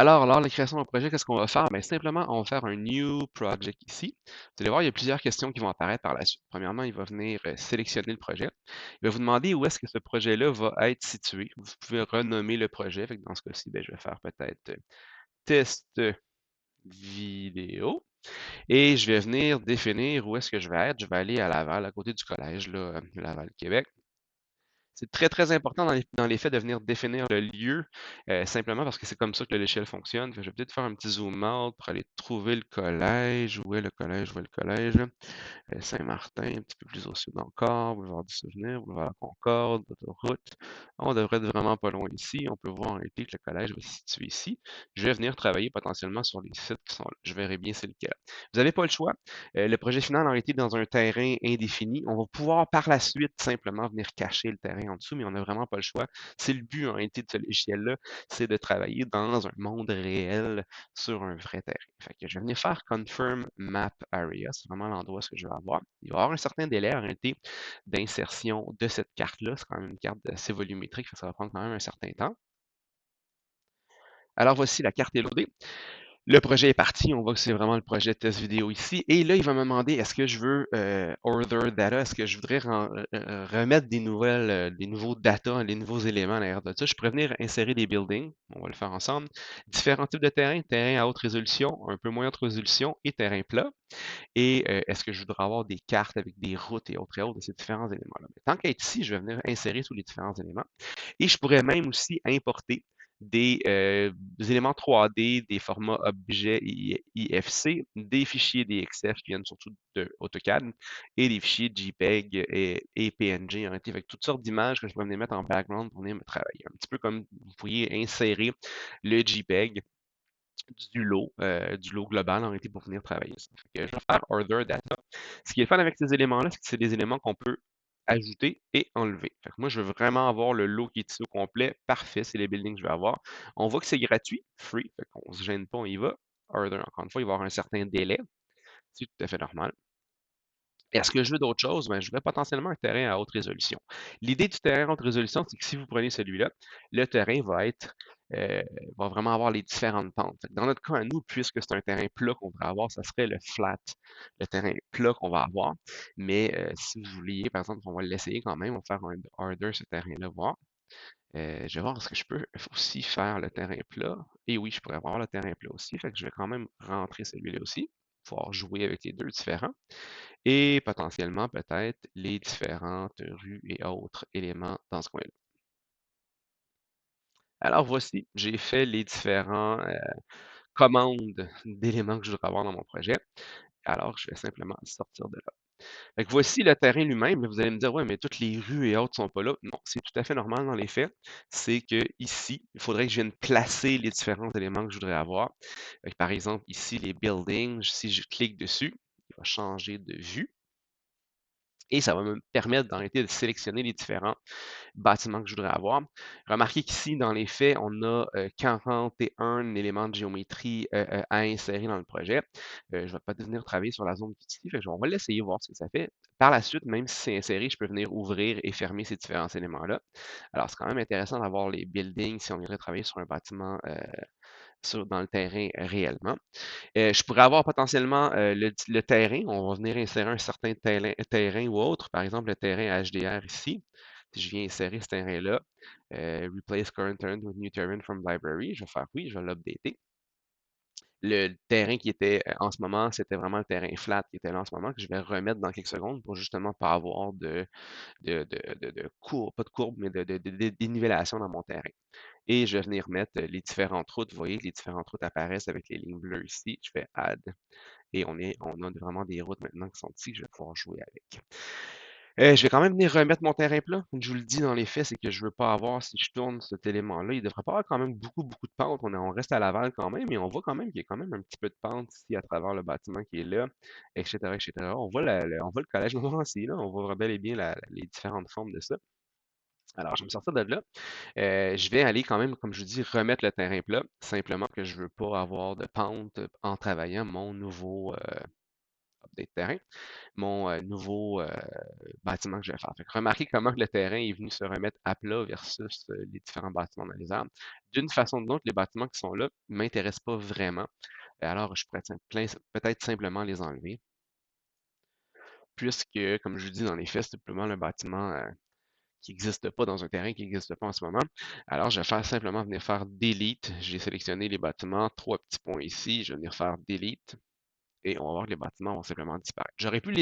Alors, lors de la création d'un projet, qu'est-ce qu'on va faire? Bien, simplement, on va faire un New Project ici. Vous allez voir, il y a plusieurs questions qui vont apparaître par la suite. Premièrement, il va venir sélectionner le projet. Il va vous demander où est-ce que ce projet-là va être situé. Vous pouvez renommer le projet. Fait que dans ce cas-ci, ben, je vais faire peut-être test vidéo. Et je vais venir définir où est-ce que je vais être. Je vais aller à Laval, à côté du collège, là, Laval, Québec. C'est très, très important dans les faits de venir définir le lieu, simplement parce que c'est comme ça que le logiciel fonctionne. Fait que je vais peut-être faire un petit zoom out pour aller trouver le collège. Où est le collège? Où est le collège? Saint-Martin, un petit peu plus au sud encore, boulevard du Souvenir, boulevard Concorde, autoroute. On devrait être vraiment pas loin ici. On peut voir en réalité que le collège va se situer ici. Je vais venir travailler potentiellement sur les sites qui sont là. Je verrai bien c'est lequel. Vous n'avez pas le choix. Le projet final en réalité dans un terrain indéfini. On va pouvoir par la suite simplement venir cacher le terrain en dessous, mais on n'a vraiment pas le choix. C'est le but en réalité de ce logiciel-là, c'est de travailler dans un monde réel sur un vrai terrain. Fait que je vais venir faire Confirm Map Area. C'est vraiment l'endroit que je vais avoir. Il va y avoir un certain délai en réalité d'insertion de cette carte-là. C'est quand même une carte assez volumétrique, ça va prendre quand même un certain temps. Alors voici, la carte est loadée. Le projet est parti, on voit que c'est vraiment le projet de test vidéo ici. Et là, il va me demander est-ce que je veux order data, est-ce que je voudrais remettre des nouveaux data, des nouveaux éléments à l'arrière de ça. Je pourrais venir insérer des buildings, on va le faire ensemble. Différents types de terrain, terrain à haute résolution, un peu moins haute résolution et terrain plat. Et est-ce que je voudrais avoir des cartes avec des routes et autres de ces différents éléments-là. Mais tant qu'à être ici, je vais venir insérer tous les différents éléments. Et je pourrais même aussi importer des éléments 3D, des formats objets IFC, des fichiers DXF qui viennent surtout de AutoCAD et des fichiers JPEG et PNG en réalité avec toutes sortes d'images que je pourrais venir mettre en background pour venir me travailler. Un petit peu comme vous pourriez insérer le JPEG du lot global en réalité pour venir travailler ça. Fait que je vais faire order data. Ce qui est fun avec ces éléments-là, c'est que c'est des éléments qu'on peut ajouter et enlever. Fait que moi, je veux vraiment avoir le lot qui est ici au complet. Parfait, c'est les buildings que je vais avoir. On voit que c'est gratuit, free, fait qu'on ne se gêne pas, on y va. Order, encore une fois, il va y avoir un certain délai. C'est tout à fait normal. Est-ce que je veux d'autres choses? Ben, je veux potentiellement un terrain à haute résolution. L'idée du terrain à haute résolution, c'est que si vous prenez celui-là, le terrain euh, va vraiment avoir les différentes pentes. Fait que dans notre cas, à nous, puisque c'est un terrain plat qu'on voudrait avoir, ça serait le flat, le terrain plat qu'on va avoir. Mais si vous vouliez, par exemple, on va l'essayer quand même, on va faire un order ce terrain-là, voir. Je vais voir est-ce que je peux aussi faire le terrain plat. Et oui, je pourrais avoir le terrain plat aussi. Fait que je vais quand même rentrer celui-là aussi, pouvoir jouer avec les deux différents et potentiellement peut-être les différentes rues et autres éléments dans ce coin-là. Alors voici, j'ai fait les différentes commandes d'éléments que je voudrais avoir dans mon projet. Alors, je vais simplement sortir de là. Fait que voici le terrain lui-même. Vous allez me dire, ouais, mais toutes les rues et autres sont pas là. Non, c'est tout à fait normal dans les faits. C'est que ici, il faudrait que je vienne placer les différents éléments que je voudrais avoir. Fait que, par exemple, ici, les buildings, si je clique dessus, il va changer de vue. Et ça va me permettre d'arrêter de sélectionner les différents bâtiments que je voudrais avoir. Remarquez qu'ici, dans les faits, on a 41 éléments de géométrie à insérer dans le projet. Je ne vais pas venir travailler sur la zone qui est ici, fait que on va l'essayer, voir ce que ça fait. Par la suite, même si c'est inséré, je peux venir ouvrir et fermer ces différents éléments-là. Alors, c'est quand même intéressant d'avoir les buildings si on irait travailler sur un bâtiment dans le terrain réellement. Je pourrais avoir potentiellement le terrain. On va venir insérer un certain terrain ou autre. Par exemple, le terrain HDR ici. Si je viens insérer ce terrain-là, replace current terrain with new terrain from library, je vais faire oui, je vais l'updater. Le terrain qui était en ce moment, c'était vraiment le terrain flat qui était là en ce moment, que je vais remettre dans quelques secondes pour justement pas avoir de courbe, pas de courbe, mais de dénivellation dans mon terrain. Et je vais venir mettre les différentes routes. Vous voyez, les différentes routes apparaissent avec les lignes bleues ici. Je fais Add. Et on a vraiment des routes maintenant qui sont ici que je vais pouvoir jouer avec. Je vais quand même venir remettre mon terrain plat. Comme je vous le dis dans les faits, c'est que je ne veux pas avoir, si je tourne cet élément-là, il ne devrait pas avoir quand même beaucoup, beaucoup de pente. On reste à Laval quand même, mais on voit quand même qu'il y a quand même un petit peu de pente ici à travers le bâtiment qui est là, etc., etc. On voit le collège Montmorency, là. On voit bel et bien les différentes formes de ça. Alors, je vais me sortir de là. Je vais aller quand même, comme je vous dis, remettre le terrain plat. Simplement que je ne veux pas avoir de pente en travaillant mon nouveau update. quantité de terrain, mon nouveau bâtiment que je vais faire. Fait que remarquez comment que le terrain est venu se remettre à plat versus les différents bâtiments dans les arbres. D'une façon ou d'une autre, les bâtiments qui sont là ne m'intéressent pas vraiment. Alors, je pourrais peut-être simplement les enlever, puisque, comme je vous dis, dans les faits, c'est simplement le bâtiment qui n'existe pas dans un terrain qui n'existe pas en ce moment. Alors, je vais faire simplement venir faire delete. J'ai sélectionné les bâtiments, 3 petits points ici. Je vais venir faire delete. Et on va voir que les bâtiments vont simplement disparaître. J'aurais pu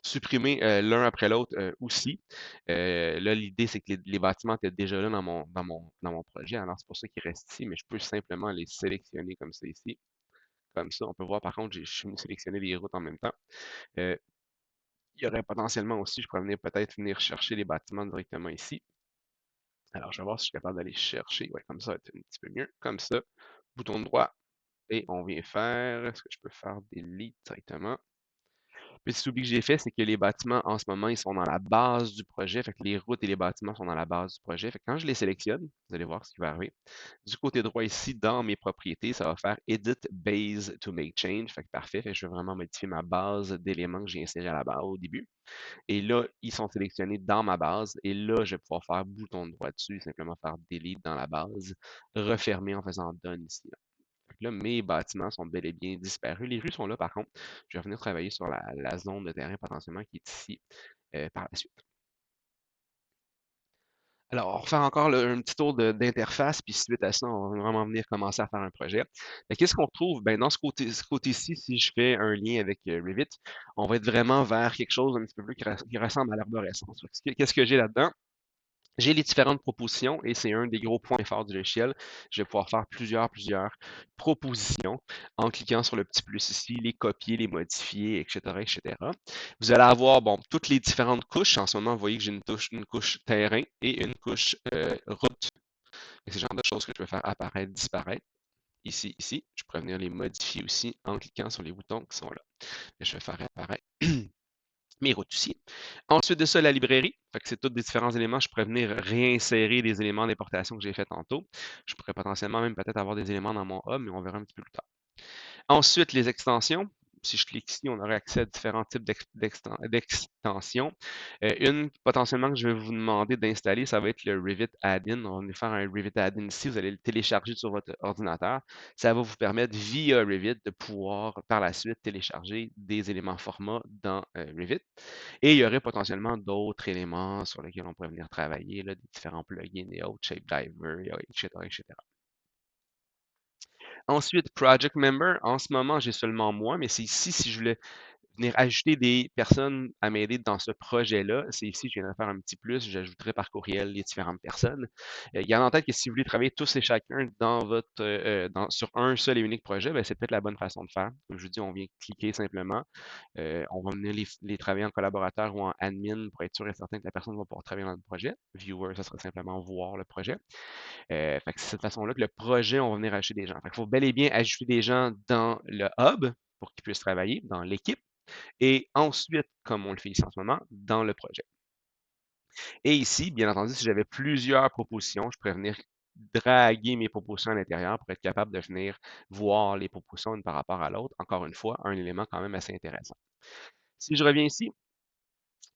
supprimer l'un après l'autre aussi. Là, l'idée, c'est que les bâtiments étaient déjà là dans mon projet. Alors, c'est pour ça qu'ils restent ici, mais je peux simplement les sélectionner comme ça ici. Comme ça, on peut voir par contre, je suis venu sélectionner les routes en même temps. Euh, il y aurait potentiellement aussi, je pourrais peut-être venir chercher les bâtiments directement ici. Alors, je vais voir si je suis capable d'aller chercher. Ouais, comme ça, ça va être un petit peu mieux. Comme ça, bouton droit. Et on vient faire, est-ce que je peux faire delete directement? Petit oubli que j'ai fait, c'est que les bâtiments, en ce moment, ils sont dans la base du projet. Fait que les routes et les bâtiments sont dans la base du projet. Fait que quand je les sélectionne, vous allez voir ce qui va arriver. Du côté droit ici, dans mes propriétés, ça va faire Edit Base to make change. Fait que parfait. Fait que je vais vraiment modifier ma base d'éléments que j'ai insérés à la base au début. Et là, ils sont sélectionnés dans ma base. Et là, je vais pouvoir faire bouton droit dessus, simplement faire Delete dans la base, refermer en faisant Done ici. Fait que là, mes bâtiments sont bel et bien disparus. Les rues sont là, par contre. Je vais venir travailler sur la zone de terrain potentiellement qui est ici par la suite. Alors, on va refaire encore un petit tour d'interface, puis suite à ça, on va vraiment venir commencer à faire un projet. Qu'est-ce qu'on retrouve? Ben, dans ce côté-ci, si je fais un lien avec Revit, on va être vraiment vers quelque chose un petit peu plus qui ressemble à l'arborescence. Qu'est-ce que j'ai là-dedans? J'ai les différentes propositions et c'est un des gros points forts du logiciel. Je vais pouvoir faire plusieurs propositions en cliquant sur le petit plus ici, les copier, les modifier, etc., etc. Vous allez avoir, bon, toutes les différentes couches. En ce moment, vous voyez que j'ai une couche terrain et une couche route. C'est le genre de choses que je vais faire apparaître, disparaître. Ici. Je pourrais venir les modifier aussi en cliquant sur les boutons qui sont là. Et je vais faire apparaître mes routes aussi. Ensuite de ça, la librairie. Fait que c'est tous des différents éléments. Je pourrais venir réinsérer des éléments d'importation que j'ai fait tantôt. Je pourrais potentiellement même peut-être avoir des éléments dans mon hub, mais on verra un petit peu plus tard. Ensuite, les extensions. Si je clique ici, on aurait accès à différents types d'extensions. Une potentiellement que je vais vous demander d'installer, ça va être le Revit Add-in. On va venir faire un Revit Add-in ici. Vous allez le télécharger sur votre ordinateur. Ça va vous permettre, via Revit, de pouvoir par la suite télécharger des éléments format dans Revit. Et il y aurait potentiellement d'autres éléments sur lesquels on pourrait venir travailler, là, des différents plugins et autres, Shape Diver, etc., etc. Ensuite, Project Member. En ce moment, j'ai seulement moi, mais c'est ici si je voulais venir ajouter des personnes à m'aider dans ce projet-là. C'est ici que je viens de faire un petit plus. J'ajouterai par courriel les différentes personnes. Gardez en tête que si vous voulez travailler tous et chacun sur un seul et unique projet, ben, c'est peut-être la bonne façon de faire. Comme je vous dis, on vient cliquer simplement. On va venir les travailler en collaborateur ou en admin pour être sûr et certain que la personne va pouvoir travailler dans le projet. Viewer, ça sera simplement voir le projet. Fait que c'est de cette façon-là que le projet, on va venir ajouter des gens. Fait qu'il faut bel et bien ajouter des gens dans le hub pour qu'ils puissent travailler, dans l'équipe, et ensuite, comme on le fait ici en ce moment, dans le projet. Et ici, bien entendu, si j'avais plusieurs propositions, je pourrais venir draguer mes propositions à l'intérieur pour être capable de venir voir les propositions une par rapport à l'autre. Encore une fois, un élément quand même assez intéressant. Si je reviens ici,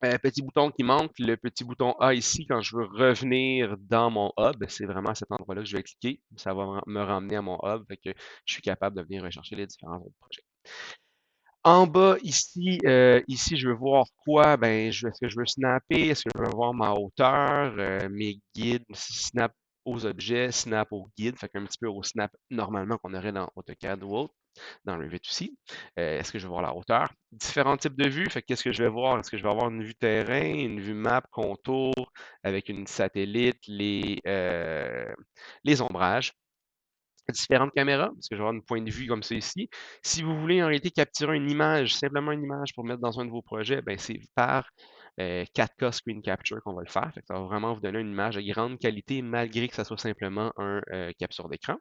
petit bouton qui manque, le petit bouton A ici, quand je veux revenir dans mon hub, c'est vraiment à cet endroit-là que je vais cliquer. Ça va me ramener à mon hub, fait que je suis capable de venir rechercher les différents autres projets. En bas, ici, je veux voir quoi? Ben, est-ce que je veux snapper? Est-ce que je veux voir ma hauteur? Mes guides, snap aux objets, snap aux guides, fait qu'un petit peu au snap normalement qu'on aurait dans AutoCAD ou autre, dans Revit aussi. Est-ce que je vais voir la hauteur? Différents types de vues, fait qu'est-ce que je vais voir? Est-ce que je vais avoir une vue terrain, une vue map, contour, avec une satellite, les ombrages? Différentes caméras, parce que je vais avoir un point de vue comme ça ici. Si vous voulez en réalité capturer une image, simplement une image pour mettre dans un de vos projets, ben c'est par 4K Screen Capture qu'on va le faire. Fait que ça va vraiment vous donner une image de grande qualité malgré que ça soit simplement un capture d'écran.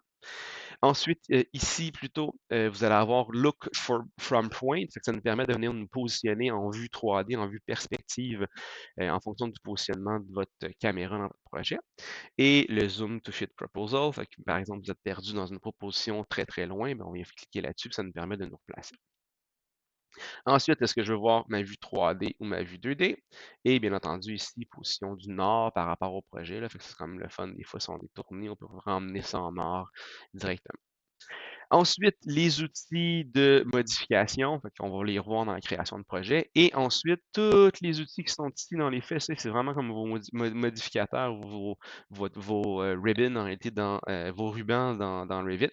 Ensuite, ici, plutôt, vous allez avoir Look from Point. Ça nous permet de venir nous positionner en vue 3D, en vue perspective, en fonction du positionnement de votre caméra dans votre projet. Et le Zoom to Fit Proposal. Fait que, par exemple, vous êtes perdu dans une proposition très très loin, ben, on vient cliquer là-dessus, ça nous permet de nous replacer. Ensuite, est-ce que je veux voir ma vue 3D ou ma vue 2D? Et bien entendu, ici, position du nord par rapport au projet, là, fait que c'est comme le fun. Des fois, si on est tourné, on peut ramener ça en nord directement. Ensuite, les outils de modification, fait qu'on va les revoir dans la création de projet. Et ensuite, tous les outils qui sont ici dans les faits, ça, c'est vraiment comme vos modificateurs ou vos ribbons en réalité vos rubans dans Revit.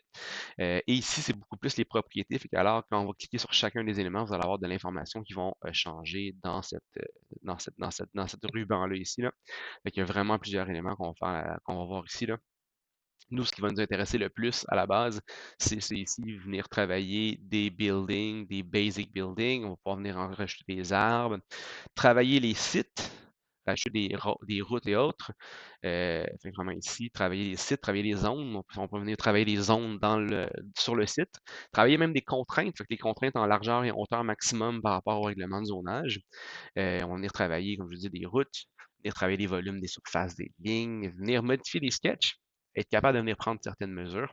Et ici, c'est beaucoup plus les propriétés. Fait qu'alors, quand on va cliquer sur chacun des éléments, vous allez avoir de l'information qui vont changer dans cette ruban-là ici. Là. Fait qu'il y a vraiment plusieurs éléments qu'on va voir ici. Là. Nous, ce qui va nous intéresser le plus à la base, c'est ici venir travailler des buildings, des basic buildings. On va pouvoir venir en rajouter des arbres, travailler les sites, rajouter des routes et autres. Fait que vraiment ici, travailler les sites, travailler les zones. On peut venir travailler les zones sur le site. Travailler même des contraintes, fait que les contraintes en largeur et en hauteur maximum par rapport au règlement de zonage. On va venir travailler, comme je dis, des routes, venir travailler les volumes des surfaces des lignes, venir modifier des sketchs, être capable de venir prendre certaines mesures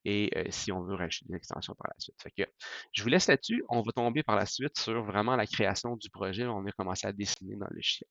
et si on veut rajouter des extensions par la suite. Fait que je vous laisse là-dessus. On va tomber par la suite sur vraiment la création du projet. On va commencer à dessiner dans le logiciel.